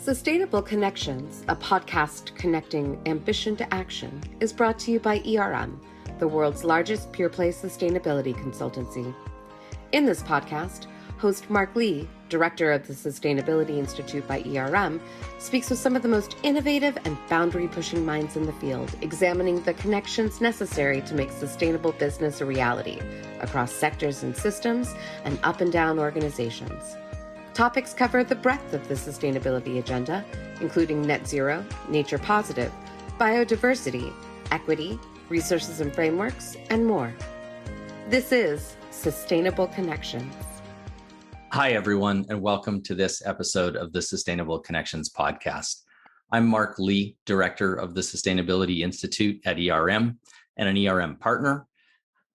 Sustainable Connections, a podcast connecting ambition to action, is brought to you by ERM, the world's largest pure-play sustainability consultancy. In this podcast, host Mark Lee, director of the Sustainability Institute by ERM, speaks with some of the most innovative and boundary-pushing minds in the field, examining the connections necessary to make sustainable business a reality across sectors and systems and up and down organizations. Topics cover the breadth of the sustainability agenda, including net zero, nature positive, biodiversity, equity, resources and frameworks, and more. This is Sustainable Connections. Hi, everyone, and welcome to this episode of the Sustainable Connections podcast. I'm Mark Lee, director of the Sustainability Institute at ERM and an ERM partner.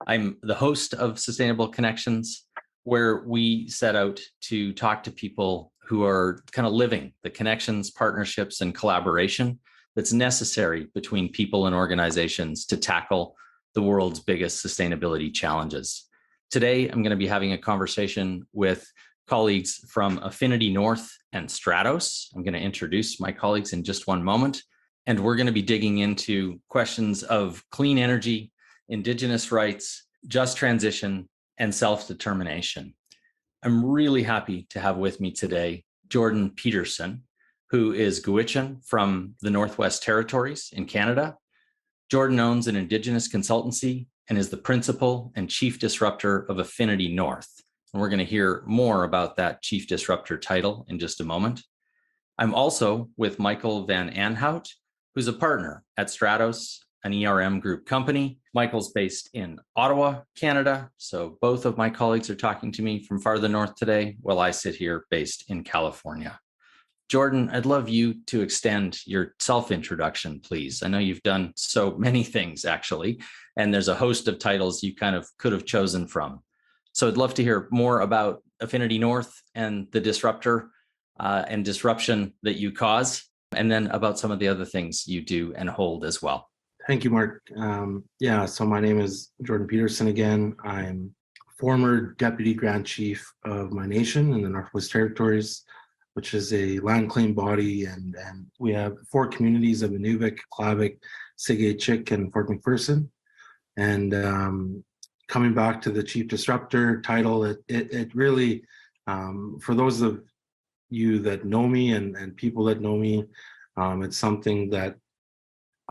I'm the host of Sustainable Connections, where we set out to talk to people who are kind of living the connections, partnerships, and collaboration that's necessary between people and organizations to tackle the world's biggest sustainability challenges. Today, I'm going to be having a conversation with colleagues from Affinity North and Stratos. I'm going to introduce my colleagues in just one moment, and we're going to be digging into questions of clean energy, indigenous rights, just transition, and self-determination. I'm really happy to have with me today Jordan Peterson, who is Gwich'in from the Northwest Territories in Canada. Jordan owns an indigenous consultancy and is the principal and chief disruptor of Affinity North. And we're going to hear more about that chief disruptor title in just a moment. I'm also with Michael Van Aanhout, who's a partner at Stratos, an ERM Group company. Michael's based in Ottawa, Canada. So both of my colleagues are talking to me from farther north today, while I sit here based in California. Jordan, I'd love you to extend your self-introduction, please. I know you've done so many things, actually, and there's a host of titles you kind of could have chosen from. So I'd love to hear more about Affinity North and the disruptor and disruption that you cause, and then about some of the other things you do and hold as well. Thank you, Mark. So my name is Jordan Peterson again. I'm former Deputy Grand Chief of my nation in the Northwest Territories, which is a land claim body, and we have 4 communities of Inuvik, Klavik, Sigay-Chik, and Fort McPherson. And coming back to the Chief Disruptor title, it really, for those of you that know me and people that know me, it's something that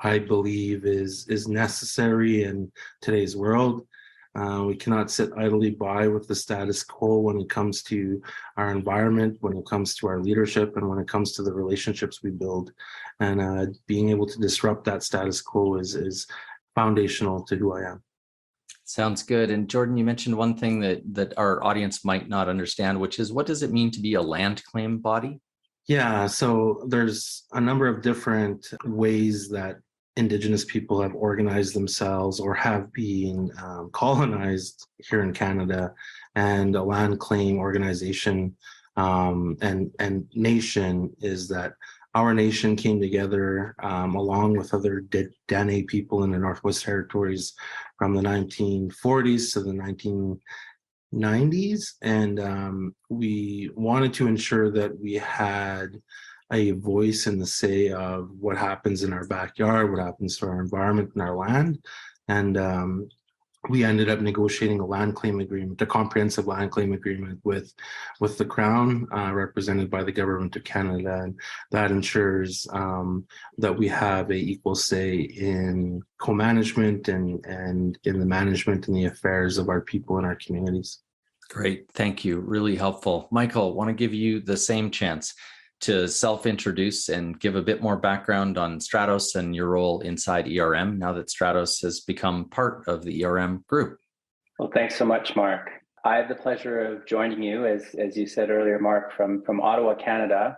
I believe is necessary in today's world. We cannot sit idly by with the status quo when it comes to our environment, when it comes to our leadership, and when it comes to the relationships we build. And being able to disrupt that status quo is foundational to who I am. Sounds good. And Jordan, you mentioned one thing that our audience might not understand, which is, what does it mean to be a land claim body? Yeah, so there's a number of different ways that Indigenous people have organized themselves or have been colonized here in Canada, and a land claim organization and nation is that our nation came together along with other Dene people in the Northwest Territories from the 1940s to the 1990s, and we wanted to ensure that we had a voice in the say of what happens in our backyard, what happens to our environment and our land. And we ended up negotiating a land claim agreement, a comprehensive land claim agreement with the Crown, represented by the Government of Canada. And that ensures that we have a equal say in co-management and in the management and the affairs of our people and our communities. Great. Thank you. Really helpful. Michael, want to give you the same chance to self-introduce and give a bit more background on Stratos and your role inside ERM now that Stratos has become part of the ERM group. Well, thanks so much, Mark. I have the pleasure of joining you, as you said earlier, Mark, from Ottawa, Canada,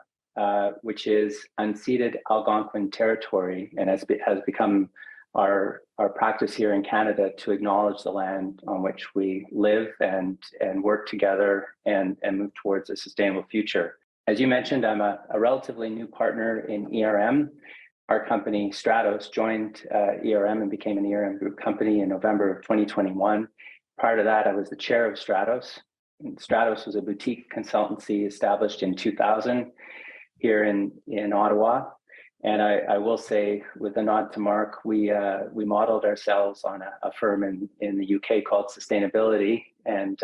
which is unceded Algonquin territory, and has become our practice here in Canada to acknowledge the land on which we live and work together and move towards a sustainable future. As you mentioned, I'm a relatively new partner in ERM. Our company, Stratos, joined ERM and became an ERM Group company in November of 2021. Prior to that, I was the chair of Stratos. And Stratos was a boutique consultancy established in 2000. here in Ottawa. And I will say, with a nod to Mark, we modeled ourselves on a firm in the UK called Sustainability, and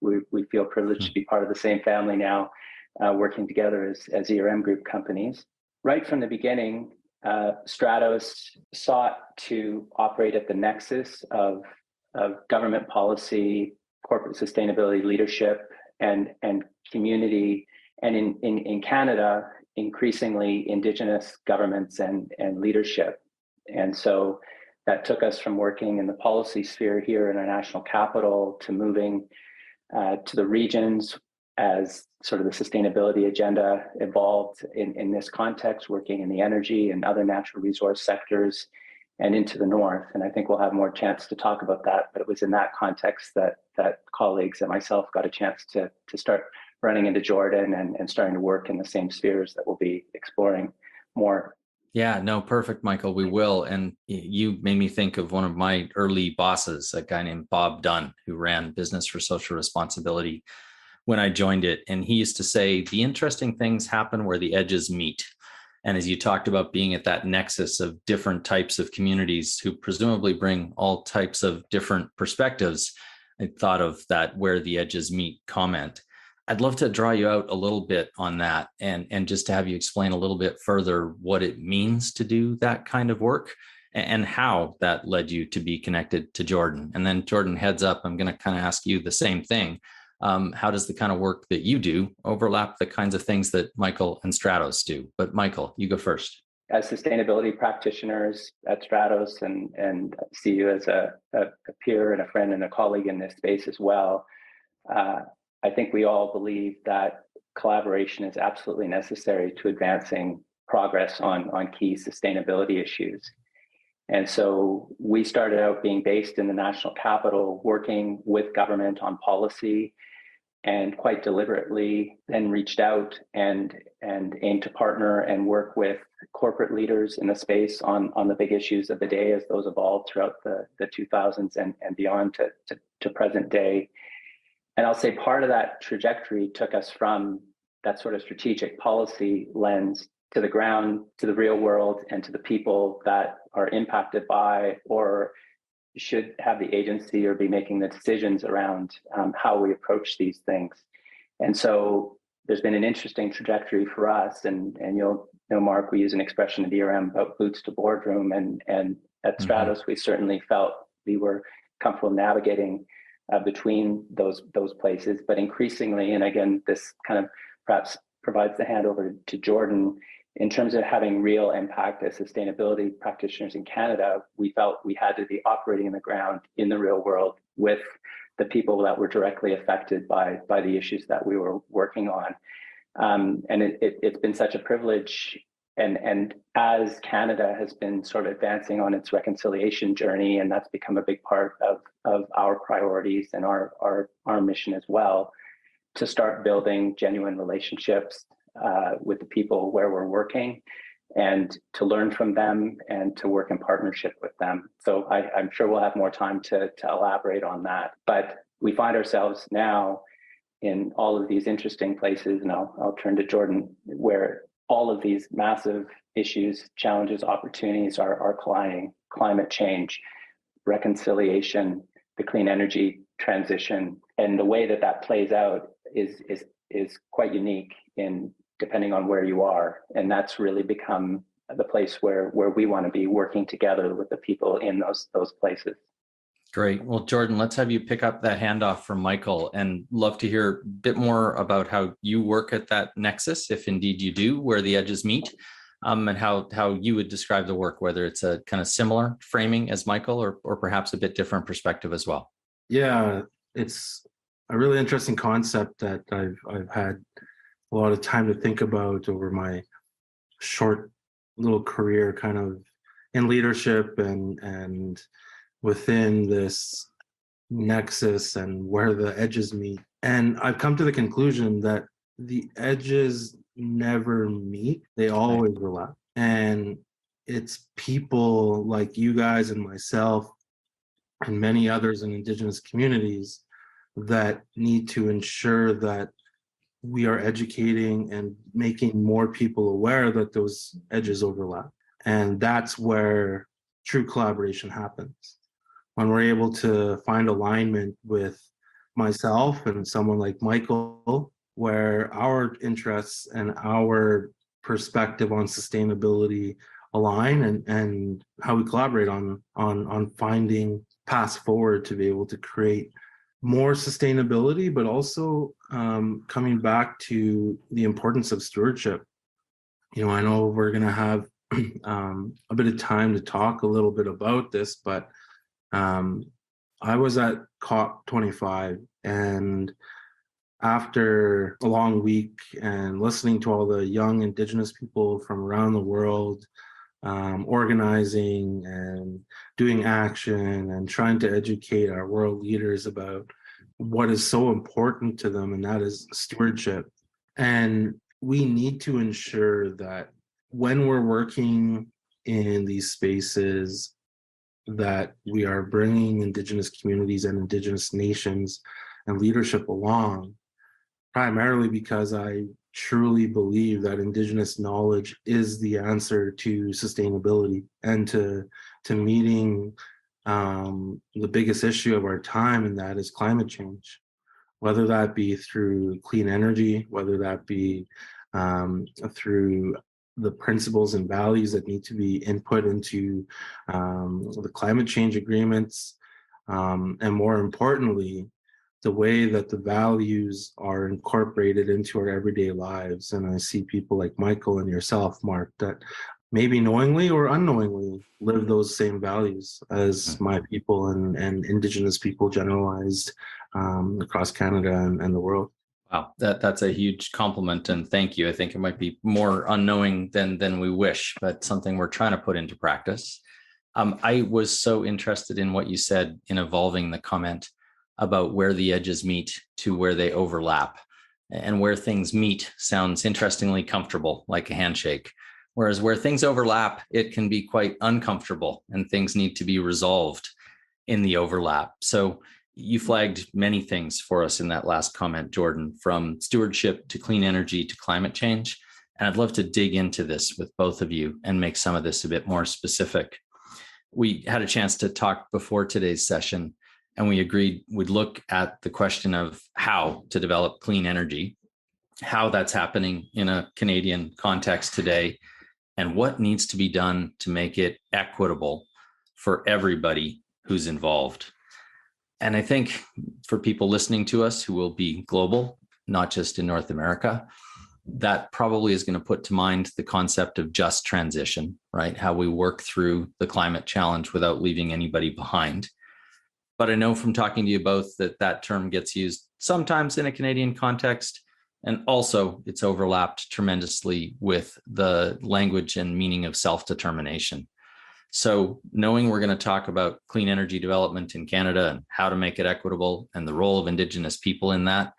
we feel privileged to be part of the same family now, working together as ERM Group companies. Right from the beginning, Stratos sought to operate at the nexus of government policy, corporate sustainability leadership, and community, and in Canada, increasingly Indigenous governments and leadership. And so that took us from working in the policy sphere here in our national capital to moving to the regions as sort of the sustainability agenda evolved in this context, working in the energy and other natural resource sectors, and into the north. And I think we'll have more chance to talk about that, but it was in that context that colleagues and myself got a chance to start running into Jordan and starting to work in the same spheres that we'll be exploring more. Yeah, no, perfect, Michael. We will. And you made me think of one of my early bosses, a guy named Bob Dunn, who ran Business for Social Responsibility when I joined it. And he used to say, the interesting things happen where the edges meet. And as you talked about being at that nexus of different types of communities who presumably bring all types of different perspectives, I thought of that where the edges meet comment. I'd love to draw you out a little bit on that and just to have you explain a little bit further what it means to do that kind of work and how that led you to be connected to Jordan. And then Jordan, heads up, I'm going to kind of ask you the same thing. How does the kind of work that you do overlap the kinds of things that Michael and Stratos do? But Michael, you go first. As sustainability practitioners at Stratos, and see you as a peer and a friend and a colleague in this space as well, I think we all believe that collaboration is absolutely necessary to advancing progress on key sustainability issues. And so we started out being based in the national capital, working with government on policy, and quite deliberately then reached out and aimed to partner and work with corporate leaders in the space on the big issues of the day as those evolved throughout the 2000s and beyond to present day. And I'll say part of that trajectory took us from that sort of strategic policy lens to the ground, to the real world, and to the people that are impacted by or should have the agency or be making the decisions around how we approach these things. And so there's been an interesting trajectory for us, and you'll know, Mark, we use an expression at ERM about boots to boardroom, and at Stratos, we certainly felt we were comfortable navigating between those places, but increasingly, and again, this kind of perhaps provides the handover to Jordan, in terms of having real impact as sustainability practitioners in Canada, we felt we had to be operating in the ground in the real world with the people that were directly affected by the issues that we were working on. And it's been such a privilege. And as Canada has been sort of advancing on its reconciliation journey, and that's become a big part of our priorities and our mission as well, to start building genuine relationships with the people where we're working, and to learn from them and to work in partnership with them. So I'm sure we'll have more time to elaborate on that. But we find ourselves now in all of these interesting places, and I'll turn to Jordan, where all of these massive issues, challenges, opportunities are colliding: climate change, reconciliation, the clean energy transition. And the way that plays out is quite unique depending on where you are. And that's really become the place where we want to be working together with the people in those places. Great. Well, Jordan, let's have you pick up that handoff from Michael, and love to hear a bit more about how you work at that nexus, if indeed you do, where the edges meet, and how you would describe the work, whether it's a kind of similar framing as Michael or perhaps a bit different perspective as well. Yeah, it's a really interesting concept that I've had a lot of time to think about over my short little career, kind of in leadership and within this nexus and where the edges meet. And I've come to the conclusion that the edges never meet, they always overlap. And it's people like you guys and myself and many others in Indigenous communities that need to ensure that we are educating and making more people aware that those edges overlap. And that's where true collaboration happens. When we're able to find alignment with myself and someone like Michael, where our interests and our perspective on sustainability align, and how we collaborate on finding paths forward to be able to create more sustainability, but also coming back to the importance of stewardship. I know we're going to have a bit of time to talk a little bit about this, but I was at COP25, and after a long week and listening to all the young Indigenous people from around the world organizing and doing action and trying to educate our world leaders about what is so important to them, and that is stewardship. And we need to ensure that when we're working in these spaces, that we are bringing Indigenous communities and Indigenous nations and leadership along, primarily because I truly believe that Indigenous knowledge is the answer to sustainability and to meeting the biggest issue of our time, and that is climate change. Whether that be through clean energy, whether that be through the principles and values that need to be input into the climate change agreements, and more importantly, the way that the values are incorporated into our everyday lives. And I see people like Michael and yourself, Mark, that maybe knowingly or unknowingly live those same values as my people and Indigenous people generalized across Canada and the world. Wow, that's a huge compliment, and thank you. I think it might be more unknowing than we wish, but something we're trying to put into practice. I was so interested in what you said in evolving the comment about where the edges meet to where they overlap. And where things meet sounds interestingly comfortable, like a handshake. Whereas where things overlap, it can be quite uncomfortable, and things need to be resolved in the overlap. So you flagged many things for us in that last comment, Jordan, from stewardship to clean energy to climate change. And I'd love to dig into this with both of you and make some of this a bit more specific. We had a chance to talk before today's session, and we agreed we'd look at the question of how to develop clean energy, how that's happening in a Canadian context today, and what needs to be done to make it equitable for everybody who's involved. And I think for people listening to us who will be global, not just in North America, that probably is going to put to mind the concept of just transition, right? How we work through the climate challenge without leaving anybody behind. But I know from talking to you both that term gets used sometimes in a Canadian context, and also it's overlapped tremendously with the language and meaning of self-determination. So knowing we're going to talk about clean energy development in Canada and how to make it equitable and the role of Indigenous people in that,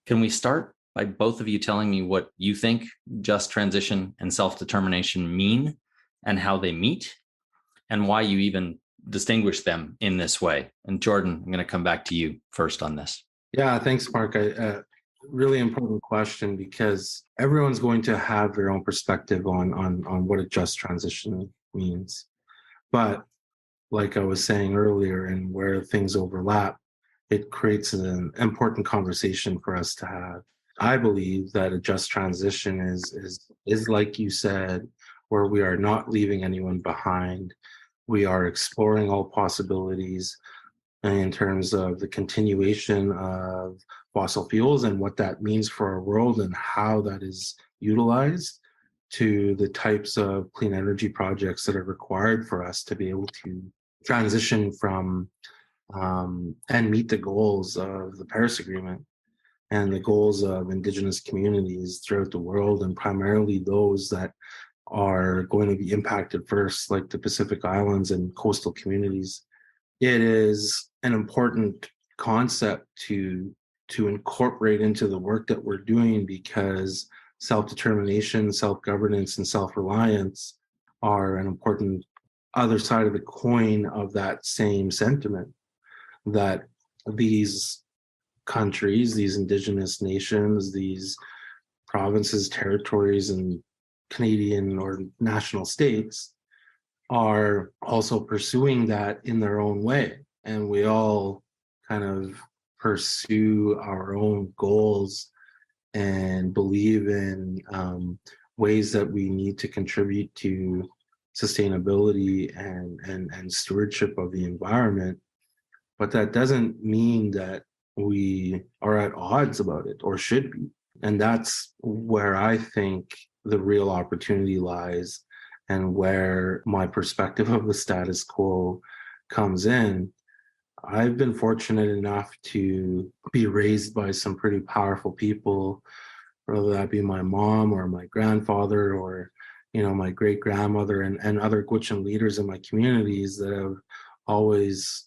can we start by both of you telling me what you think just transition and self-determination mean and how they meet and why you even distinguish them in this way? And Jordan, I'm going to come back to you first on this. Yeah, thanks, Mark. Really important question, because everyone's going to have their own perspective on what a just transition means. But like I was saying earlier, and where things overlap, it creates an important conversation for us to have. I believe that a just transition is like you said, where we are not leaving anyone behind. We are exploring all possibilities in terms of the continuation of fossil fuels and what that means for our world and how that is utilized, to the types of clean energy projects that are required for us to be able to transition from and meet the goals of the Paris Agreement and the goals of Indigenous communities throughout the world, and primarily those that are going to be impacted first, like the Pacific Islands and coastal communities. It is an important concept to incorporate into the work that we're doing, because self-determination, self-governance, and self-reliance are an important other side of the coin of that same sentiment, that these countries, these indigenous nations, these provinces, territories, and Canadian or national states are also pursuing that in their own way. And we all kind of pursue our own goals and believe in ways that we need to contribute to sustainability and stewardship of the environment. But that doesn't mean that we are at odds about it or should be. And that's where I think the real opportunity lies and where my perspective of the status quo comes in. I've been fortunate enough to be raised by some pretty powerful people, whether that be my mom or my grandfather or, my great grandmother and other Gwich'in leaders in my communities that have always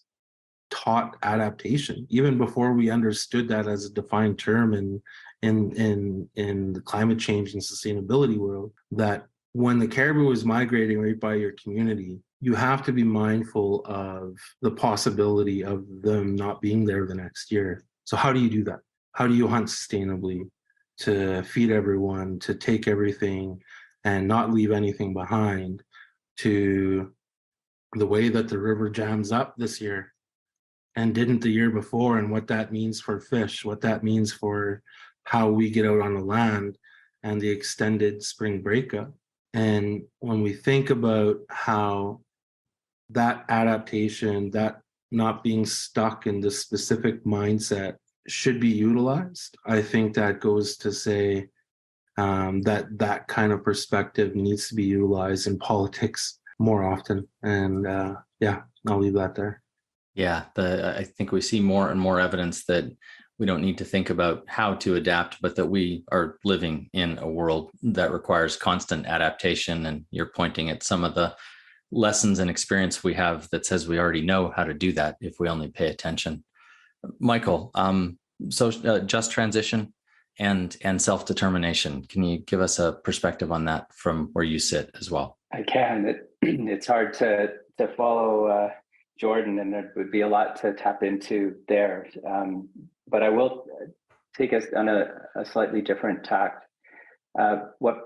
taught adaptation, even before we understood that as a defined term in the climate change and sustainability world, that when the caribou is migrating right by your community, you have to be mindful of the possibility of them not being there the next year. So how do you do that? How do you hunt sustainably to feed everyone, to take everything and not leave anything behind, to the way that the river jams up this year and didn't the year before, and what that means for fish, what that means for how we get out on the land and the extended spring breakup. And when we think about how that adaptation, that not being stuck in this specific mindset should be utilized, I think that goes to say that kind of perspective needs to be utilized in politics more often. And I'll leave that there. Yeah, I think we see more and more evidence that we don't need to think about how to adapt, but that we are living in a world that requires constant adaptation. And you're pointing at some of the lessons and experience we have that says we already know how to do that if we only pay attention. Michael, just transition and self-determination. Can you give us a perspective on that from where you sit as well? I can. It's hard to follow Jordan, and there would be a lot to tap into there. But I will take us on a slightly different tack. What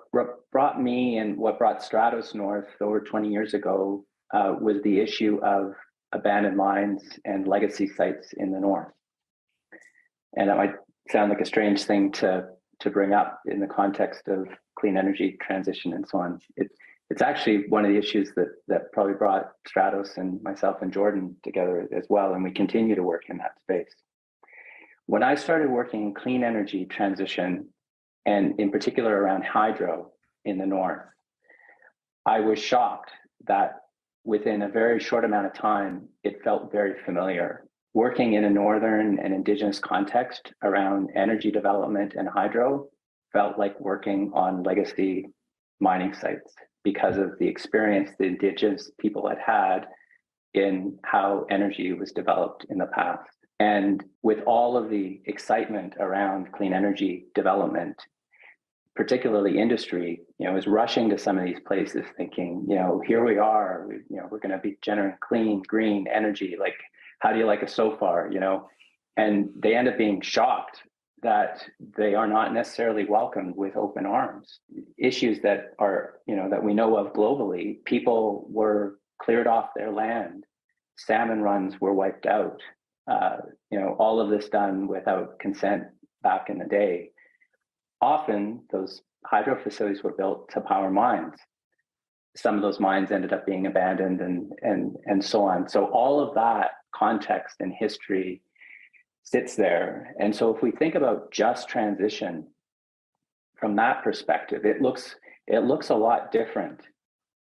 brought me and what brought Stratos north over 20 years ago was the issue of abandoned mines and legacy sites in the north. And that might sound like a strange thing to bring up in the context of clean energy transition and so on. It's actually one of the issues that probably brought Stratos and myself and Jordan together as well, and we continue to work in that space. When I started working in clean energy transition, and in particular around hydro in the north, I was shocked that within a very short amount of time, it felt very familiar. Working in a northern and indigenous context around energy development and hydro felt like working on legacy mining sites because of the experience the indigenous people had in how energy was developed in the past. And with all of the excitement around clean energy development, particularly industry, is rushing to some of these places thinking, here we are, we're going to be generating clean, green energy. Like, how do you like it so far? And they end up being shocked that they are not necessarily welcomed with open arms. Issues that are, that we know of globally, people were cleared off their land, salmon runs were wiped out, all of this done without consent back in the day. Often those hydro facilities were built to power mines. Some of those mines ended up being abandoned and so on. So all of that context and history sits there. And so if we think about just transition from that perspective, it looks a lot different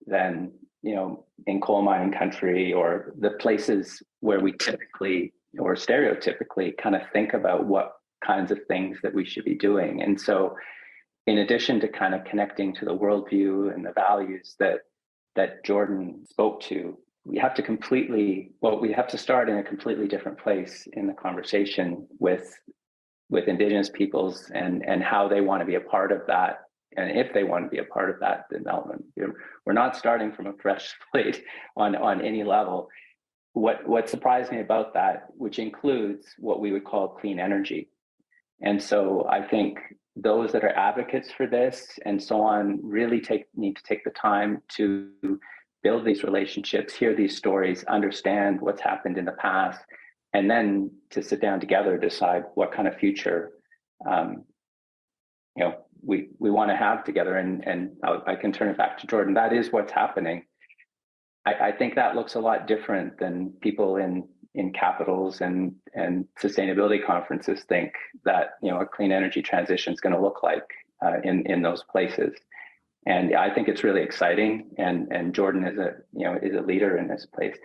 than, in coal mining country or the places where we typically or stereotypically kind of think about what kinds of things that we should be doing. And so in addition to kind of connecting to the worldview and the values that Jordan spoke to, we have to start in a completely different place in the conversation with indigenous peoples and how they want to be a part of that. And if they want to be a part of that development, we're not starting from a fresh slate on any level. what surprised me about that, which includes what we would call clean energy. And so I think those that are advocates for this and so on really need to take the time to build these relationships, hear these stories, understand what's happened in the past, and then to sit down together, decide what kind of future we want to have together. And I can turn it back to Jordan. That is what's happening. I think that looks a lot different than people in capitals and sustainability conferences think that a clean energy transition is going to look like in those places. And I think it's really exciting. And Jordan is a leader in this place.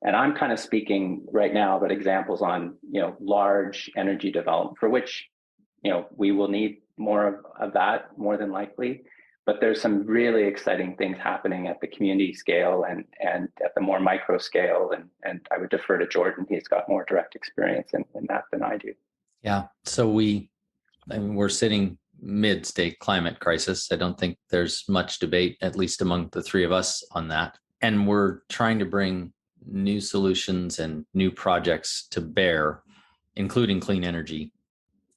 And I'm kind of speaking right now about examples on large energy development for which we will need more of that more than likely. But there's some really exciting things happening at the community scale and at the more micro scale. And I would defer to Jordan. He's got more direct experience in that than I do. Yeah. So we're sitting mid-state climate crisis. I don't think there's much debate, at least among the three of us, on that. And we're trying to bring new solutions and new projects to bear, including clean energy,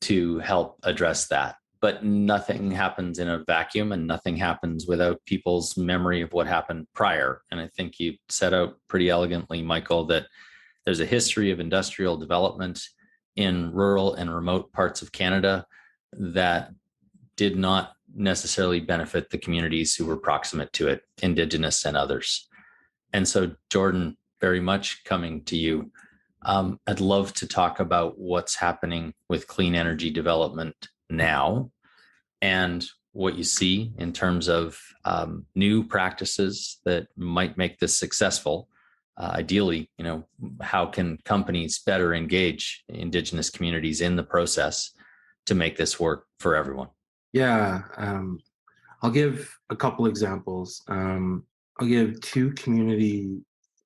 to help address that. But nothing happens in a vacuum, and nothing happens without people's memory of what happened prior. And I think you set out pretty elegantly, Michael, that there's a history of industrial development in rural and remote parts of Canada that did not necessarily benefit the communities who were proximate to it, Indigenous and others. And so, Jordan, very much coming to you, I'd love to talk about what's happening with clean energy development now and what you see in terms of new practices that might make this successful. Ideally, how can companies better engage Indigenous communities in the process to make this work for everyone? Yeah, I'll give a couple examples. I'll give two community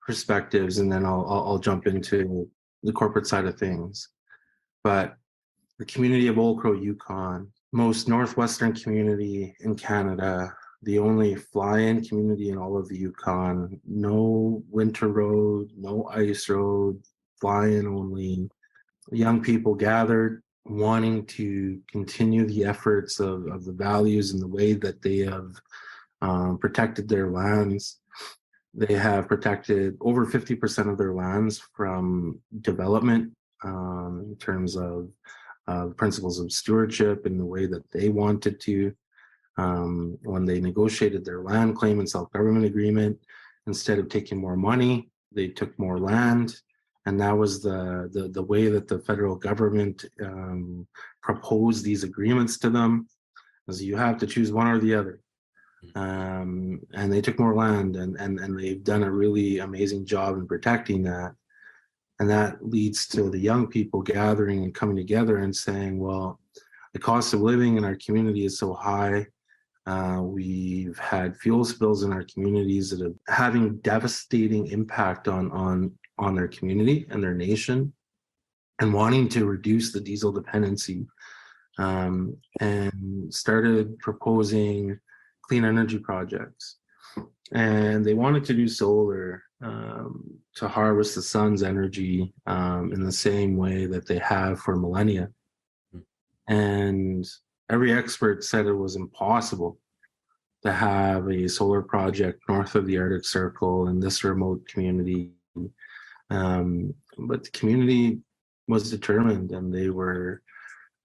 perspectives, and then I'll jump into the corporate side of things. But the community of Old Crow, Yukon, most northwestern community in Canada, the only fly-in community in all of the Yukon, no winter road, no ice road, fly-in only. Young people gathered wanting to continue the efforts of the values and the way that they have protected their lands. They have protected over 50% of their lands from development in terms of principles of stewardship and the way that they wanted to. When they negotiated their land claim and self-government agreement, instead of taking more money, they took more land. And that was the way that the federal government proposed these agreements to them, is you have to choose one or the other. And they took more land, and they've done a really amazing job in protecting that. And that leads to the young people gathering and coming together and saying, well, the cost of living in our community is so high. We've had fuel spills in our communities that are having devastating impact on their community and their nation, and wanting to reduce the diesel dependency, and started proposing clean energy projects. And they wanted to do solar to harvest the sun's energy in the same way that they have for millennia. And every expert said it was impossible to have a solar project north of the Arctic Circle in this remote community. But the community was determined, and they were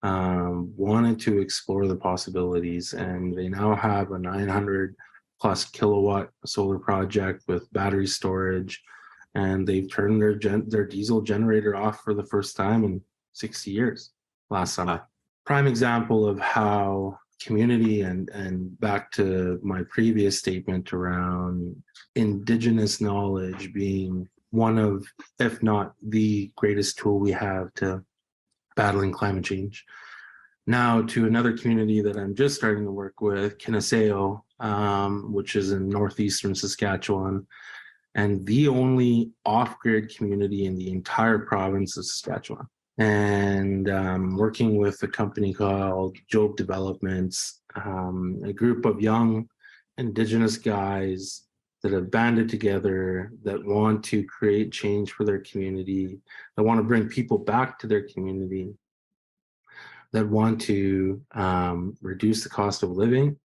wanted to explore the possibilities. And they now have a 900 plus kilowatt solar project with battery storage, and they've turned their diesel generator off for the first time in 60 years last summer. Prime example of how community and back to my previous statement around Indigenous knowledge being one of, if not the greatest tool we have to battling climate change. Now to another community that I'm just starting to work with, Kineseo, which is in northeastern Saskatchewan, and the only off-grid community in the entire province of Saskatchewan. And working with a company called Job Developments, a group of young Indigenous guys that have banded together, that want to create change for their community, that want to bring people back to their community, that want to reduce the cost of living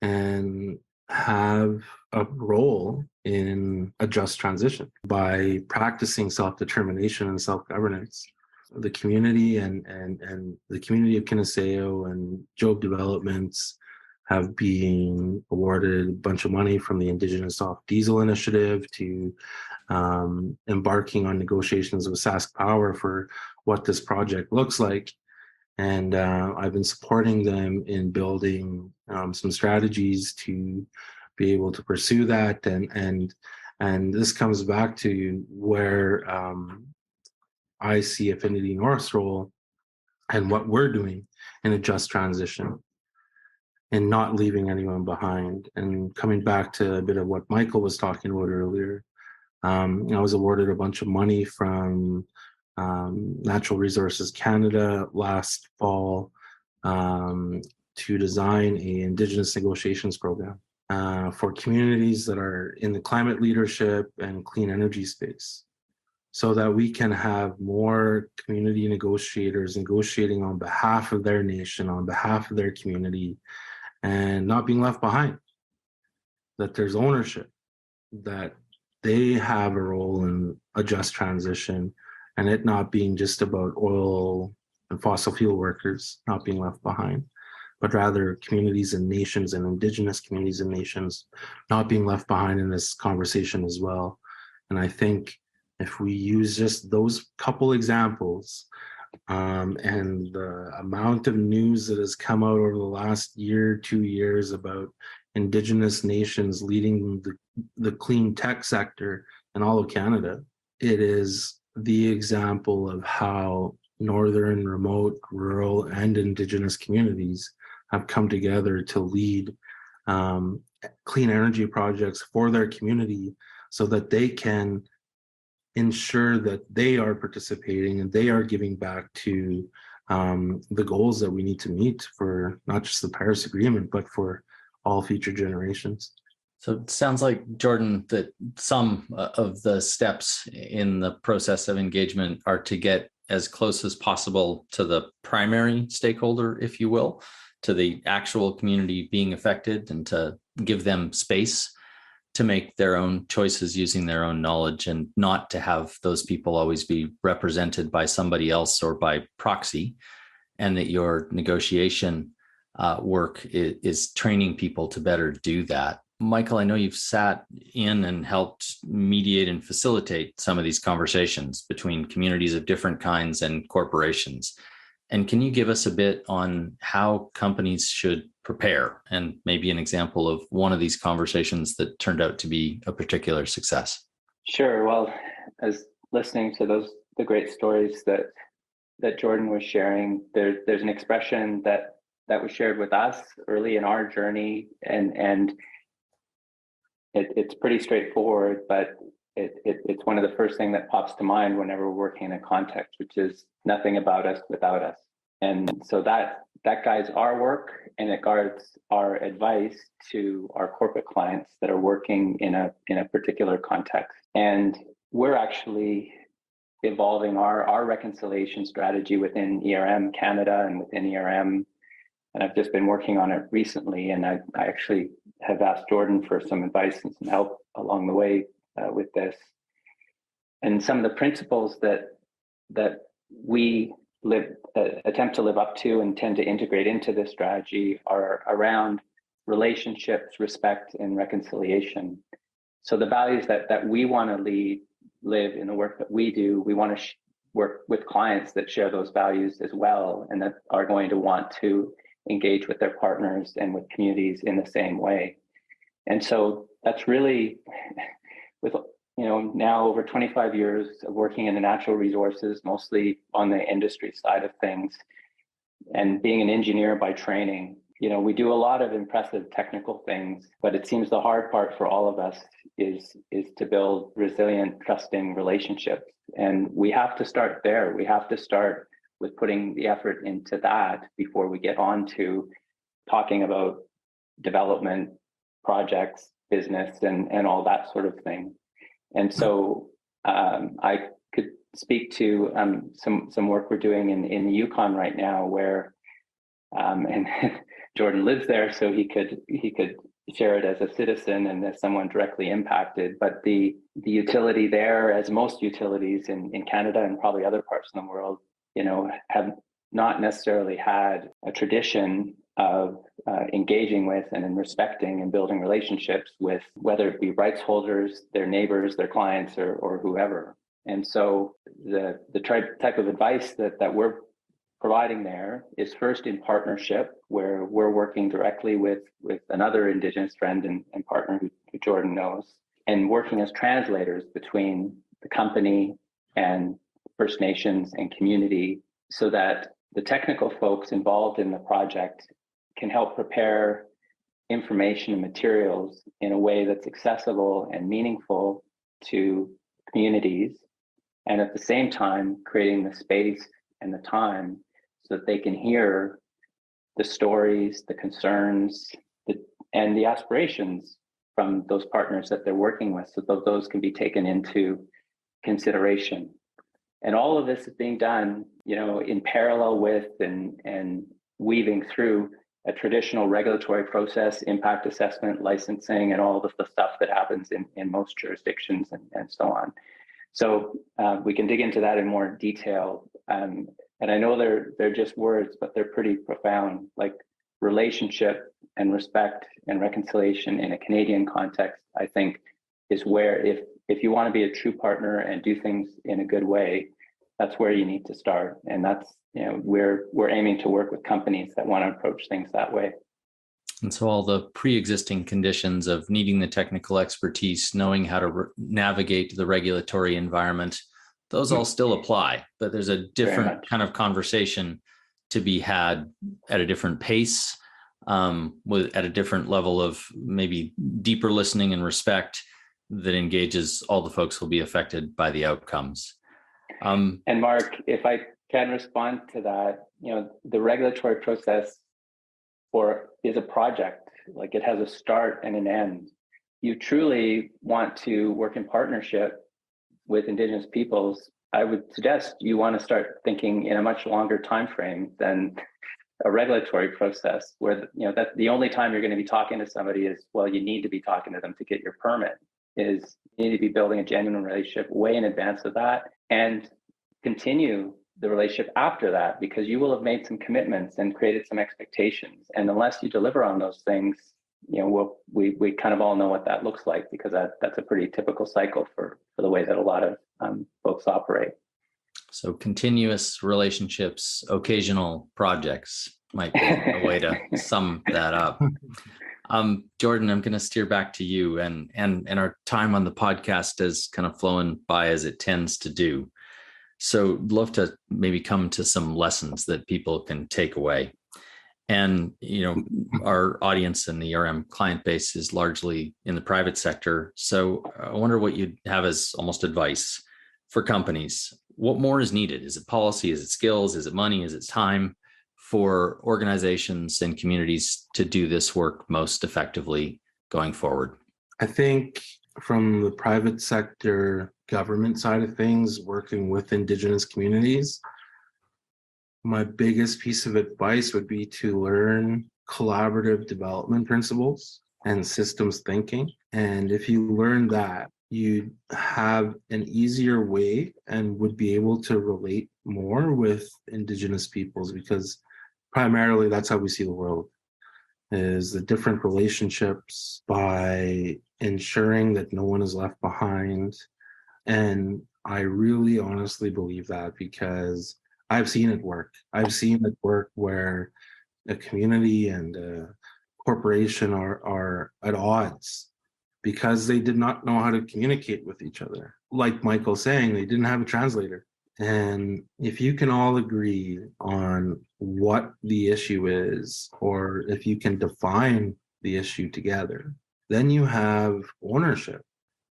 and have a role in a just transition by practicing self-determination and self-governance. The community and the community of Kiniseo and Job Developments have been awarded a bunch of money from the indigenous-owned diesel initiative to embarking on negotiations with Sask Power for what this project looks like. And I've been supporting them in building some strategies to be able to pursue that. And this comes back to where I see Affinity North's role and what we're doing in a just transition and not leaving anyone behind. And coming back to a bit of what Michael was talking about earlier, I was awarded a bunch of money from Natural Resources Canada last fall to design a Indigenous negotiations program for communities that are in the climate leadership and clean energy space, so that we can have more community negotiators negotiating on behalf of their nation, on behalf of their community, and not being left behind, that there's ownership, that they have a role in a just transition, and it not being just about oil and fossil fuel workers not being left behind, but rather communities and nations and Indigenous communities and nations not being left behind in this conversation as well. And I think if we use just those couple examples, and the amount of news that has come out over the last year, 2 years about Indigenous nations leading the clean tech sector in all of Canada, it is the example of how northern, remote, rural, and Indigenous communities have come together to lead clean energy projects for their community so that they can ensure that they are participating and they are giving back to the goals that we need to meet for not just the Paris Agreement, but for all future generations. So it sounds like, Jordan, that some of the steps in the process of engagement are to get as close as possible to the primary stakeholder, if you will, to the actual community being affected, and to give them space to make their own choices using their own knowledge, and not to have those people always be represented by somebody else or by proxy, and that your negotiation work is training people to better do that. Michael, I know you've sat in and helped mediate and facilitate some of these conversations between communities of different kinds and corporations. And can you give us a bit on how companies should prepare, and maybe an example of one of these conversations that turned out to be a particular success? Sure. Well, as listening to the great stories that Jordan was sharing, there's an expression that was shared with us early in our journey, and it's pretty straightforward, but it's one of the first things that pops to mind whenever we're working in a context, which is nothing about us without us. And so that guides our work, and it guides our advice to our corporate clients that are working in a particular context. And we're actually evolving our reconciliation strategy within ERM Canada and within ERM. And I've just been working on it recently, and I actually have asked Jordan for some advice and some help along the way with this. And some of the principles that we attempt to live up to and tend to integrate into this strategy are around relationships, respect, and reconciliation. So the values that we want to live in the work that we do, we want to work with clients that share those values as well, and that are going to want to engage with their partners and with communities in the same way. And so that's really, with now over 25 years of working in the natural resources, mostly on the industry side of things, and being an engineer by training, we do a lot of impressive technical things, but it seems the hard part for all of us is to build resilient, trusting relationships. And we have to start there. We have to start with putting the effort into that before we get on to talking about development projects business and all that sort of thing. And so I could speak to some work we're doing in the Yukon right now, where and Jordan lives there, so he could share it as a citizen and as someone directly impacted. But the utility there, as most utilities in Canada and probably other parts of the world, have not necessarily had a tradition of engaging with and respecting and building relationships with, whether it be rights holders, their neighbors, their clients, or whoever. And so the type of advice that we're providing there is first in partnership, where we're working directly with another Indigenous friend and partner who Jordan knows, and working as translators between the company and First Nations and community, so that the technical folks involved in the project can help prepare information and materials in a way that's accessible and meaningful to communities, and at the same time creating the space and the time so that they can hear the stories, the concerns, and the aspirations from those partners that they're working with, so that those can be taken into consideration. And all of this is being done, in parallel with and weaving through a traditional regulatory process, impact assessment, licensing, and all of the stuff that happens in most jurisdictions and so on. So we can dig into that in more detail. And I know they're just words, but they're pretty profound. Like relationship and respect and reconciliation in a Canadian context, I think, is where if you want to be a true partner and do things in a good way, that's where you need to start. And that's, we're aiming to work with companies that want to approach things that way. And so all the pre-existing conditions of needing the technical expertise, knowing how to navigate the regulatory environment, those all still apply, but there's a different kind of conversation to be had at a different pace, at a different level of maybe deeper listening and respect that engages all the folks who will be affected by the outcomes. And Mark, if I can respond to that, the regulatory process is a project. Like, it has a start and an end. You truly want to work in partnership with Indigenous peoples. I would suggest you want to start thinking in a much longer time frame than a regulatory process, where that the only time you're going to be talking to somebody is, well, you need to be talking to them to get your permit. Is you need to be building a genuine relationship way in advance of that, and continue the relationship after that, because you will have made some commitments and created some expectations. And unless you deliver on those things, we kind of all know what that looks like, because that's a pretty typical cycle for the way that a lot of folks operate. So continuous relationships, occasional projects might be a way to sum that up. Jordan, I'm going to steer back to you, and our time on the podcast has kind of flown by as it tends to do. So love to maybe come to some lessons that people can take away. And, our audience and the ERM client base is largely in the private sector. So I wonder what you'd have as almost advice for companies. What more is needed? Is it policy? Is it skills? Is it money? Is it time for organizations and communities to do this work most effectively going forward? I think from the private sector government side of things, working with Indigenous communities, my biggest piece of advice would be to learn collaborative development principles and systems thinking. And if you learn that, you'd have an easier way and would be able to relate more with Indigenous peoples, because primarily that's how we see the world, is the different relationships, by ensuring that no one is left behind. And I really honestly believe that, because I've seen it work. I've seen it work where a community and a corporation are at odds because they did not know how to communicate with each other. Like Michael saying, they didn't have a translator. And if you can all agree on what the issue is, or if you can define the issue together, then you have ownership.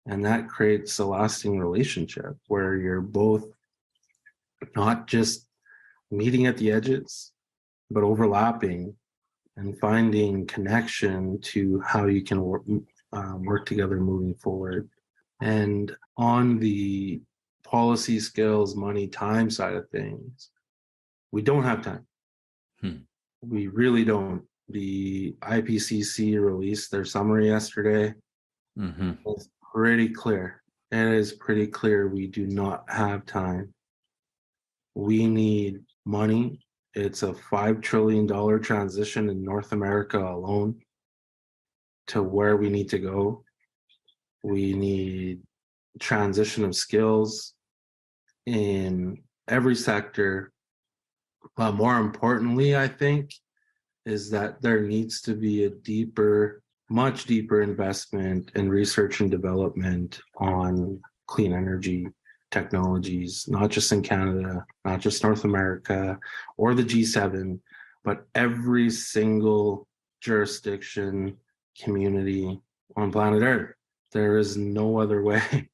And that creates a lasting relationship where you're both not just meeting at the edges, but overlapping and finding connection to how you can work together moving forward. And on the policy, skills, money, time side of things, we don't have time. We really don't. The IPCC released their summary yesterday. It's pretty clear. It is pretty clear we do not have time. We need money. It's a $5 trillion transition in North America alone to where we need to go. We need transition of skills in every sector. But more importantly, I think, is that there needs to be a deeper, much deeper investment in research and development on clean energy technologies, not just in Canada, not just North America or the G7, but every single jurisdiction, community on planet Earth. There is no other way.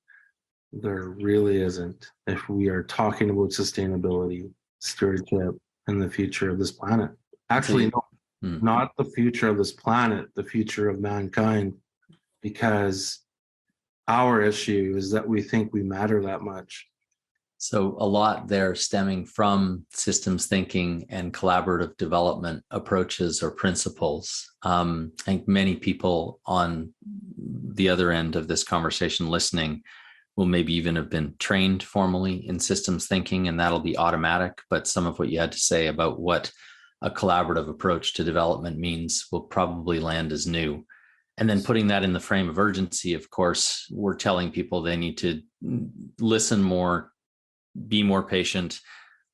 There really isn't, if we are talking about sustainability, stewardship, and the future of this planet. Actually, no, not the future of this planet, the future of mankind, because our issue is that we think we matter that much. So a lot there stemming from systems thinking and collaborative development approaches or principles. I think many people on the other end of this conversation listening will maybe even have been trained formally in systems thinking, and that'll be automatic. But some of what you had to say about what a collaborative approach to development means will probably land as new. And then putting that in the frame of urgency, of course, we're telling people they need to listen more, be more patient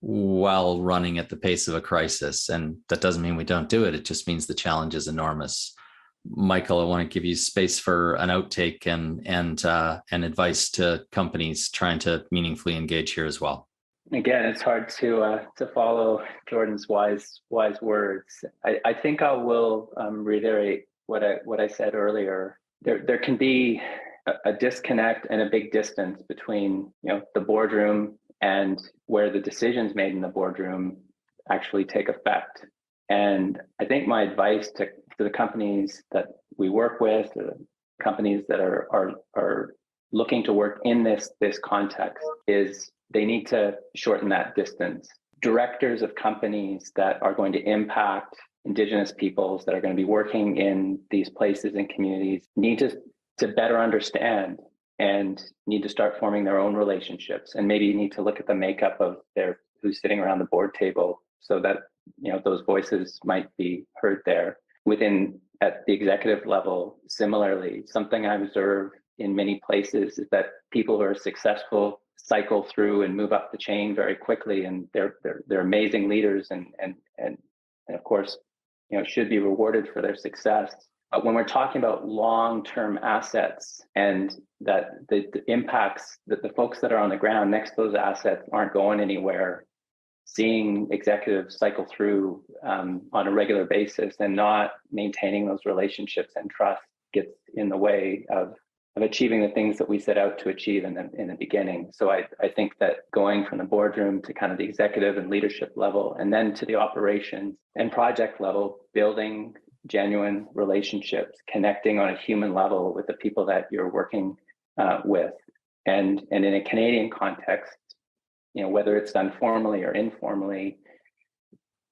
while running at the pace of a crisis. And that doesn't mean we don't do it. It just means the challenge is enormous. Michael, I want to give you space for an outtake and advice to companies trying to meaningfully engage here as well. Again, it's hard to follow Jordan's wise words. I think I will reiterate what I said earlier. There can be a disconnect and a big distance between the boardroom and where the decisions made in the boardroom actually take effect. And I think my advice to the companies that we work with, or the companies that are looking to work in this context, is they need to shorten that distance. Directors of companies that are going to impact Indigenous peoples, that are going to be working in these places and communities, need to better understand and need to start forming their own relationships. And maybe you need to look at the makeup of who's sitting around the board table, so that those voices might be heard there. At the executive level, similarly, something I observe in many places is that people who are successful cycle through and move up the chain very quickly, and they're amazing leaders, and of course, should be rewarded for their success. But when we're talking about long-term assets, and that the impacts that the folks that are on the ground next to those assets aren't going anywhere, seeing executives cycle through on a regular basis and not maintaining those relationships and trust gets in the way of achieving the things that we set out to achieve in the beginning. So I think that going from the boardroom to kind of the executive and leadership level, and then to the operations and project level, building genuine relationships, connecting on a human level with the people that you're working with. And in a Canadian context, whether it's done formally or informally,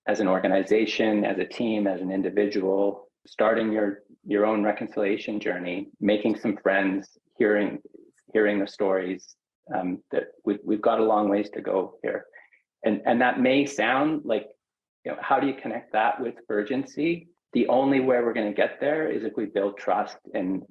as an organization, as a team, as an individual, starting your own reconciliation journey, making some friends, hearing the stories, that we've got a long ways to go here. And that may sound like, how do you connect that with urgency? The only way we're going to get there is if we build trust, and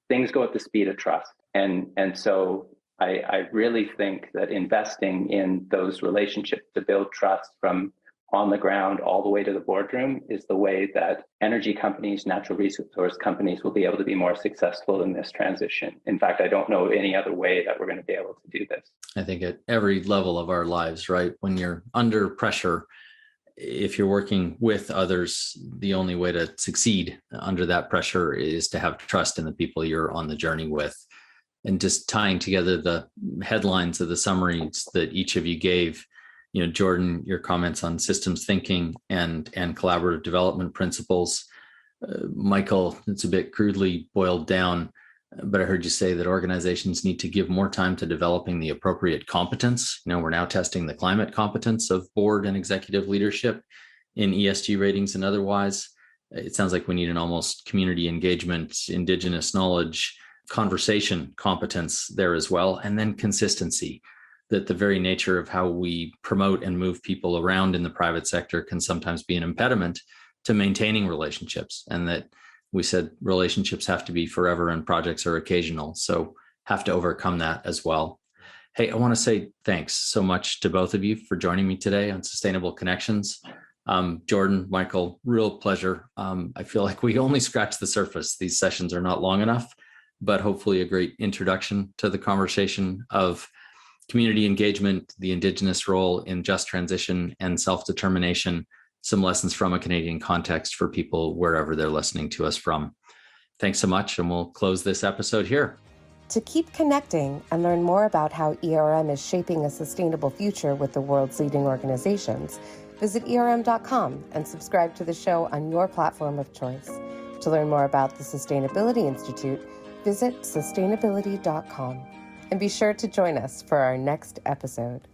things go at the speed of trust. And so I really think that investing in those relationships to build trust from on the ground all the way to the boardroom is the way that energy companies, natural resource companies will be able to be more successful in this transition. In fact, I don't know any other way that we're going to be able to do this. I think at every level of our lives, right? When you're under pressure, if you're working with others, the only way to succeed under that pressure is to have trust in the people you're on the journey with. And just tying together the headlines of the summaries that each of you gave, Jordan, your comments on systems thinking and collaborative development principles, Michael, it's a bit crudely boiled down, but I heard you say that organizations need to give more time to developing the appropriate competence. We're now testing the climate competence of board and executive leadership in ESG ratings and otherwise. It sounds like we need an almost community engagement, indigenous knowledge, conversation competence there as well, and then consistency. That the very nature of how we promote and move people around in the private sector can sometimes be an impediment to maintaining relationships, and that we said relationships have to be forever and projects are occasional. So have to overcome that as well. Hey, I want to say thanks so much to both of you for joining me today on Sustainable Connections. Jordan, Michael, real pleasure. I feel like we only scratched the surface. These sessions are not long enough, but hopefully a great introduction to the conversation of community engagement, the Indigenous role in just transition and self-determination, some lessons from a Canadian context for people wherever they're listening to us from. Thanks so much, and we'll close this episode here. To keep connecting and learn more about how ERM is shaping a sustainable future with the world's leading organizations, visit ERM.com and subscribe to the show on your platform of choice. To learn more about the Sustainability Institute, visit sustainability.com. And be sure to join us for our next episode.